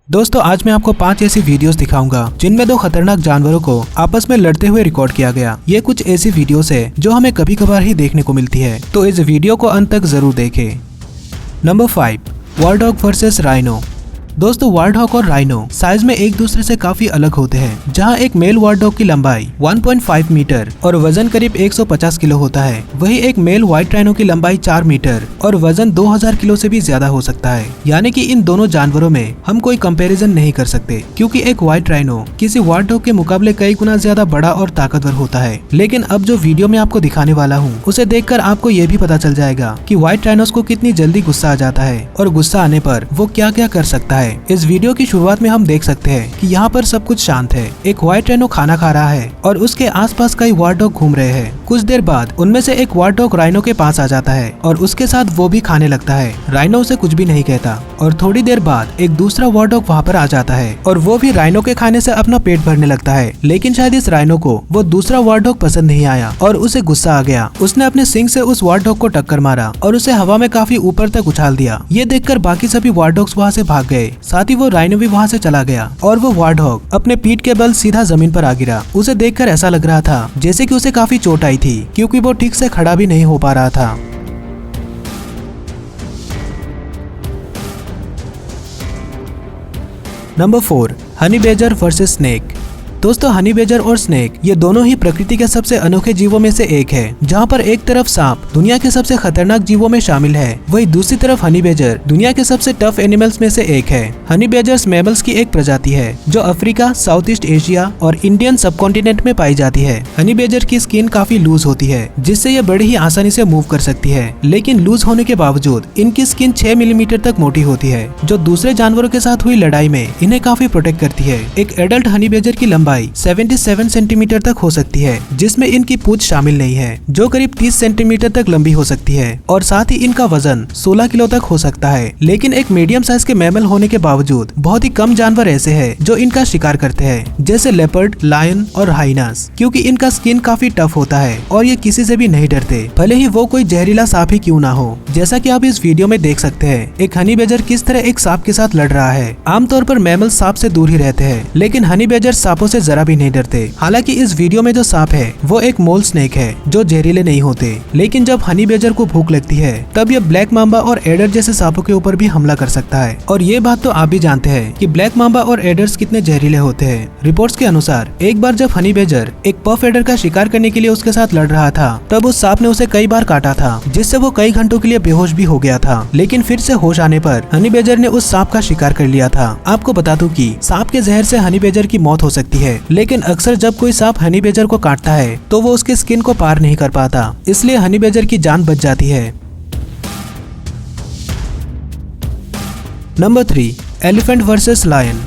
दोस्तों आज मैं आपको 5 ऐसी वीडियोस दिखाऊंगा जिनमें 2 खतरनाक जानवरों को आपस में लड़ते हुए रिकॉर्ड किया गया। ये कुछ ऐसी वीडियोस है जो हमें कभी कभार ही देखने को मिलती है, तो इस वीडियो को अंत तक जरूर देखें। Number 5, war dog versus rhino. दोस्तों वॉर डॉग और राइनो साइज में एक दूसरे से काफी अलग होते हैं। जहां एक मेल वॉर डॉग की लंबाई 1.5 मीटर और वजन करीब 150 किलो होता है, वही एक मेल व्हाइट राइनो की लंबाई 4 मीटर और वजन 2000 किलो से भी ज्यादा हो सकता है। यानी कि इन दोनों जानवरों में हम कोई कंपैरिजन नहीं कर सकते, क्योंकि एक व्हाइट राइनो किसी वॉर डॉग के मुकाबले कई गुना ज्यादा बड़ा और ताकतवर होता है। लेकिन अब जो वीडियो में आपको दिखाने वाला हूँ उसे देखकर आपको ये भी पता चल जाएगा कि व्हाइट राइनोस को कितनी जल्दी गुस्सा आ जाता है और गुस्सा आने पर वो क्या क्या कर सकता है। इस वीडियो की शुरुआत में हम देख सकते हैं कि यहाँ पर सब कुछ शांत है। एक व्हाइट राइनो खाना खा रहा है और उसके आसपास कई वॉर डॉग घूम रहे हैं। कुछ देर बाद उनमें से एक वॉर डॉग राइनो के पास आ जाता है और उसके साथ वो भी खाने लगता है। राइनो उसे कुछ भी नहीं कहता और थोड़ी देर बाद एक दूसरा वॉर डॉग वहाँ पर आ जाता है और वो भी राइनो के खाने से अपना पेट भरने लगता है। लेकिन शायद इस राइनो को वो दूसरा वॉर डॉग पसंद नहीं आया और उसे गुस्सा आ गया। उसने अपने सिंग से उस वॉर डॉग को टक्कर मारा और उसे हवा में काफी ऊपर तक उछाल दिया। ये देखकर बाकी सभी वॉर डॉग्स वहाँ से भाग गए, साथ ही वो राइनो भी वहाँ से चला गया और वो वॉर डॉग अपने पीठ के बल सीधा जमीन पर आ गिरा। उसे देखकर ऐसा लग रहा था जैसे कि उसे काफी चोट आई थी, क्योंकि वो ठीक से खड़ा भी नहीं हो पा रहा था। Number 4, honey badger versus snake. दोस्तों हनी बेजर और स्नेक ये दोनों ही प्रकृति के सबसे अनोखे जीवों में से एक है। जहाँ पर एक तरफ सांप दुनिया के सबसे खतरनाक जीवों में शामिल है, वही दूसरी तरफ हनी बेजर दुनिया के सबसे टफ एनिमल्स में से एक है। हनी बेजर्स मैमल्स की एक प्रजाति है जो अफ्रीका, साउथ ईस्ट एशिया और इंडियन सबकॉन्टिनेंट में पाई जाती है। हनी बेजर की स्किन काफी लूज होती है, जिससे ये बड़ी ही आसानी से मूव कर सकती है। लेकिन लूज होने के बावजूद इनकी स्किन 6 मिलीमीटर तक मोटी होती है, जो दूसरे जानवरों के साथ हुई लड़ाई में इन्हें काफी प्रोटेक्ट करती है। एक एडल्ट हनी बेजर की लंबाई 77 सेंटीमीटर तक हो सकती है, जिसमें इनकी पूंछ शामिल नहीं है, जो करीब 30 सेंटीमीटर तक लंबी हो सकती है और साथ ही इनका वजन 16 किलो तक हो सकता है। लेकिन एक मीडियम साइज के मैमल होने के बावजूद बहुत ही कम जानवर ऐसे हैं जो इनका शिकार करते हैं, जैसे लेपर्ड, लायन और हाइनास, क्योंकि इनका स्किन काफी टफ होता है और ये किसी से भी नहीं डरते, भले ही वो कोई जहरीला सांप ही क्यों ना हो। जैसा कि आप इस वीडियो में देख सकते हैं, एक हनी बेजर किस तरह एक सांप के साथ लड़ रहा है। आमतौर पर मैमल सांप से दूर ही रहते हैं, लेकिन हनी बेजर सांपों से जरा भी नहीं डरते। हालांकि इस वीडियो में जो सांप है वो एक मोल स्नेक है जो जहरीले नहीं होते, लेकिन जब हनी बेजर को भूख लगती है तब ये ब्लैक मांबा और एडर जैसे सांपों के ऊपर भी हमला कर सकता है। और ये बात तो आप भी जानते हैं कि ब्लैक मांबा और एडर्स कितने जहरीले होते हैं। रिपोर्ट्स के अनुसार एक बार जब हनी बेजर एक पफ एडर का शिकार करने के लिए उसके साथ लड़ रहा था, तब उस सांप ने उसे कई बार काटा था, जिससे वो कई घंटों के लिए बेहोश भी हो गया था। लेकिन फिर से होश आने पर हनी बेजर ने उस सांप का शिकार कर लिया था। आपको बता दूं कि सांप के जहर से हनी बेजर की मौत हो सकती है, लेकिन अक्सर जब कोई सांप हनी बेजर को काटता है तो वो उसके स्किन को पार नहीं कर पाता, इसलिए हनी बेजर की जान बच जाती है। Number 3, elephant versus lion.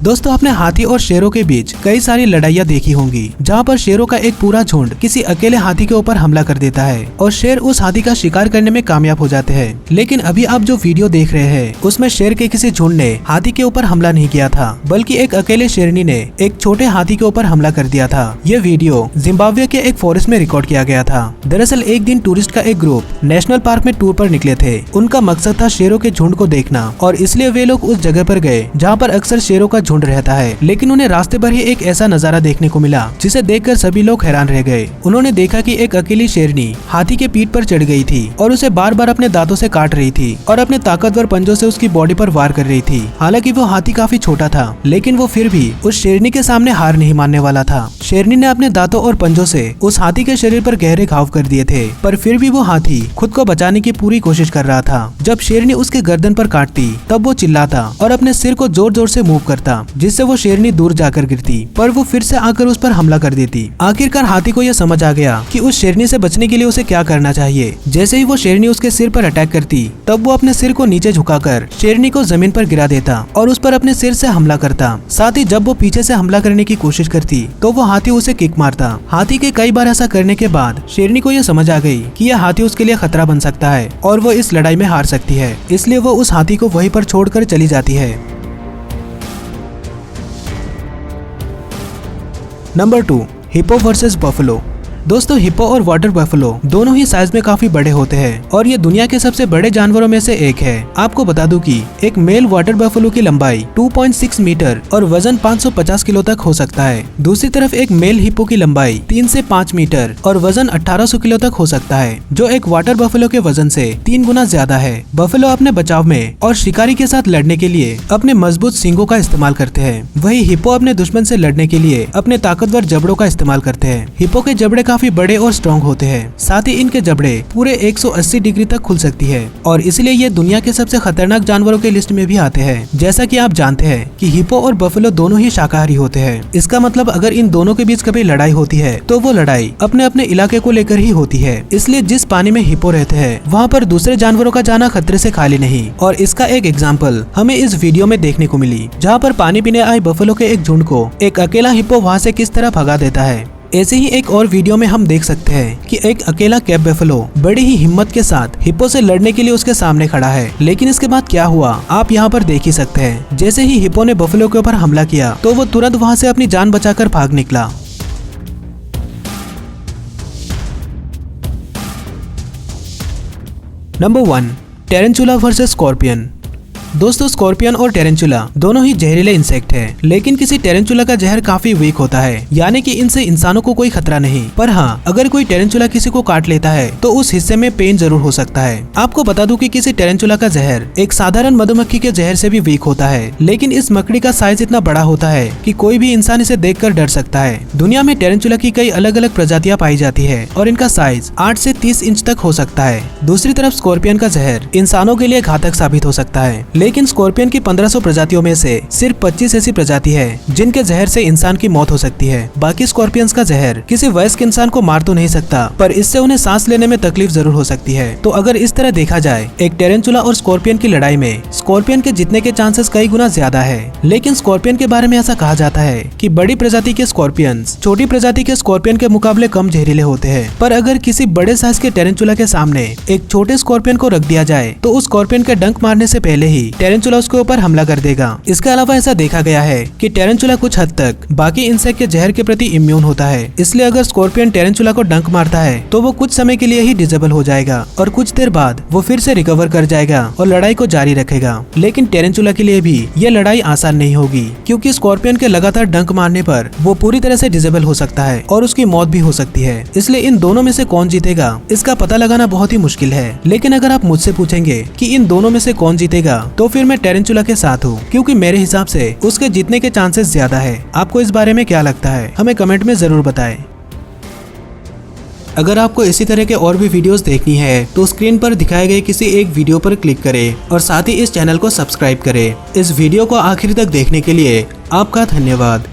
दोस्तों आपने हाथी और शेरों के बीच कई सारी लड़ाइयाँ देखी होंगी, जहाँ पर शेरों का एक पूरा झुंड किसी अकेले हाथी के ऊपर हमला कर देता है और शेर उस हाथी का शिकार करने में कामयाब हो जाते हैं। लेकिन अभी आप जो वीडियो देख रहे हैं उसमें शेर के किसी झुंड ने हाथी के ऊपर हमला नहीं किया था, बल्कि एक अकेले शेरनी ने एक छोटे हाथी के ऊपर हमला कर दिया था। ये वीडियो जिम्बाब्वे के एक फॉरेस्ट में रिकॉर्ड किया गया था। दरअसल एक दिन टूरिस्ट का एक ग्रुप नेशनल पार्क में टूर पर निकले थे। उनका मकसद था शेरों के झुंड को देखना, और इसलिए वे लोग उस जगह पर गए जहाँ पर अक्सर शेरों का झुंड रहता है। लेकिन उन्हें रास्ते पर ही एक ऐसा नजारा देखने को मिला जिसे देखकर सभी लोग हैरान रह गए। उन्होंने देखा कि एक अकेली शेरनी हाथी के पीठ पर चढ़ गई थी और उसे बार बार अपने दांतों से काट रही थी और अपने ताकतवर पंजों से उसकी बॉडी पर वार कर रही थी। हालांकि वो हाथी काफी छोटा था, लेकिन वो फिर भी उस शेरनी के सामने हार नहीं मानने वाला था। शेरनी ने अपने दांतों और पंजों से उस हाथी के शरीर पर गहरे घाव कर दिए थे, पर फिर भी वो हाथी खुद को बचाने की पूरी कोशिश कर रहा था। जब शेरनी उसके गर्दन पर काटती तब वो चिल्लाता और अपने सिर को जोर जोर से मूव करता, जिससे वो शेरनी दूर जाकर गिरती, पर वो फिर से आकर उस पर हमला कर देती। आखिरकार हाथी को यह समझ आ गया कि उस शेरनी से बचने के लिए उसे क्या करना चाहिए। जैसे ही वो शेरनी उसके सिर पर अटैक करती, तब वो अपने सिर को नीचे झुकाकर शेरनी को जमीन पर गिरा देता और उस पर अपने सिर से हमला करता। साथ ही जब वो पीछे से हमला करने की कोशिश करती तो वो हाथी उसे किक मारता। हाथी के कई बार ऐसा करने के बाद शेरनी को यह समझ आ गई कि यह हाथी उसके लिए खतरा बन सकता है और वो इस लड़ाई में हार सकती है, इसलिए वो उस हाथी को वहीं पर छोड़कर चली जाती है। Number 2, hippo versus buffalo. दोस्तों हिप्पो और वाटर बफेलो दोनों ही साइज में काफी बड़े होते हैं और ये दुनिया के सबसे बड़े जानवरों में से एक है। आपको बता दूं कि एक मेल वाटर बफेलो की लंबाई 2.6 मीटर और वजन 550 किलो तक हो सकता है। दूसरी तरफ एक मेल हिप्पो की लंबाई 3 से 5 मीटर और वजन 1800 किलो तक हो सकता है, जो एक वाटर बफेलो के वजन से 3 गुना ज्यादा है। बफेलो अपने बचाव में और शिकारी के साथ लड़ने के लिए अपने मजबूत सींगों का इस्तेमाल करते हैं, वही हिप्पो अपने दुश्मन से लड़ने के लिए अपने ताकतवर जबड़ों का इस्तेमाल करते हैं। हिप्पो के जबड़े काफी बड़े और स्ट्रॉन्ग होते हैं, साथ ही इनके जबड़े पूरे 180 डिग्री तक खुल सकती है और इसलिए ये दुनिया के सबसे खतरनाक जानवरों के लिस्ट में भी आते हैं। जैसा कि आप जानते हैं कि हिप्पो और बफेलो दोनों ही शाकाहारी होते हैं। इसका मतलब अगर इन दोनों के बीच कभी लड़ाई होती है तो वो लड़ाई अपने अपने इलाके को लेकर ही होती है। इसलिए जिस पानी में हिप्पो रहते हैं वहाँ पर दूसरे जानवरों का जाना खतरे से खाली नहीं। और इसका एक एग्जाम्पल हमें इस वीडियो में देखने को मिली, जहाँ पर पानी पीने आए बफेलो के एक झुंड को एक अकेला हिप्पो वहाँ से किस तरह भगा देता है। ऐसे ही एक और वीडियो में हम देख सकते हैं कि एक अकेला कैप बफेलो बड़ी ही हिम्मत के साथ हिप्पो से लड़ने के लिए उसके सामने खड़ा है। लेकिन इसके बाद क्या हुआ आप यहाँ पर देख ही सकते हैं। जैसे ही हिप्पो ने बफेलो के ऊपर हमला किया तो वो तुरंत वहाँ से अपनी जान बचाकर भाग निकला। Number 1, tarantula versus scorpion. दोस्तों स्कॉर्पियन और टेरेंचुला दोनों ही जहरीले इंसेक्ट हैं, लेकिन किसी टेरेंचुला का जहर काफी वीक होता है, यानी कि इनसे इंसानों को कोई खतरा नहीं। पर हाँ, अगर कोई टेरेंचुला किसी को काट लेता है तो उस हिस्से में पेन जरूर हो सकता है। आपको बता दूं कि किसी टेरेंचुला का जहर एक साधारण मधुमक्खी के जहर से भी वीक होता है, लेकिन इस मकड़ी का साइज इतना बड़ा होता है कि कोई भी इंसान इसे देखकर डर सकता है। दुनिया में टेरेंचुला की कई अलग अलग प्रजातियां पाई जाती है और इनका साइज 8 से 30 इंच तक हो सकता है। दूसरी तरफ स्कॉर्पियन का जहर इंसानों के लिए घातक साबित हो सकता है, लेकिन स्कॉर्पियन की 1500 प्रजातियों में से सिर्फ 25 ऐसी प्रजाति है जिनके जहर से इंसान की मौत हो सकती है। बाकी स्कॉर्पियंस का जहर किसी वयस्क इंसान को मार तो नहीं सकता, पर इससे उन्हें सांस लेने में तकलीफ जरूर हो सकती है। तो अगर इस तरह देखा जाए, एक टेरेंचुला और स्कॉर्पियन की लड़ाई में स्कॉर्पियन के जीतने के चांसेस कई गुना ज्यादा है। लेकिन स्कॉर्पियन के बारे में ऐसा कहा जाता है कि बड़ी प्रजाति के स्कॉर्पियंस छोटी प्रजाति के स्कॉर्पियन के मुकाबले कम जहरीले होते हैं। पर अगर किसी बड़े साइज के टेरेंचुला के सामने एक छोटे स्कॉर्पियन को रख दिया जाए तो उस स्कॉर्पियन के डंक मारने से पहले ही टेरेंचुला उसके ऊपर हमला कर देगा। इसके अलावा ऐसा देखा गया है कि टेरेंचुला कुछ हद तक बाकी इंसेक्ट के जहर के प्रति इम्यून होता है, इसलिए अगर स्कॉर्पियन टेरेंचुला को डंक मारता है तो वो कुछ समय के लिए ही डिसेबल हो जाएगा और कुछ देर बाद वो फिर से रिकवर कर जाएगा और लड़ाई को जारी रखेगा। लेकिन टेरेंचुला के लिए भी ये लड़ाई आसान नहीं होगी, क्योंकि स्कॉर्पियन के लगातार डंक मारने पर वो पूरी तरह से डिसेबल हो सकता है और उसकी मौत भी हो सकती है। इसलिए इन दोनों में से कौन जीतेगा इसका पता लगाना बहुत ही मुश्किल है। लेकिन अगर आप मुझसे पूछेंगे कि इन दोनों में से कौन जीतेगा, तो फिर मैं टेरेंचुला के साथ हूँ, क्योंकि मेरे हिसाब से उसके जीतने के चांसेस ज्यादा है। आपको इस बारे में क्या लगता है हमें कमेंट में जरूर बताएं। अगर आपको इसी तरह के और भी वीडियोस देखनी है तो स्क्रीन पर दिखाए गए किसी एक वीडियो पर क्लिक करें और साथ ही इस चैनल को सब्सक्राइब करें। इस वीडियो को आखिर तक देखने के लिए आपका धन्यवाद।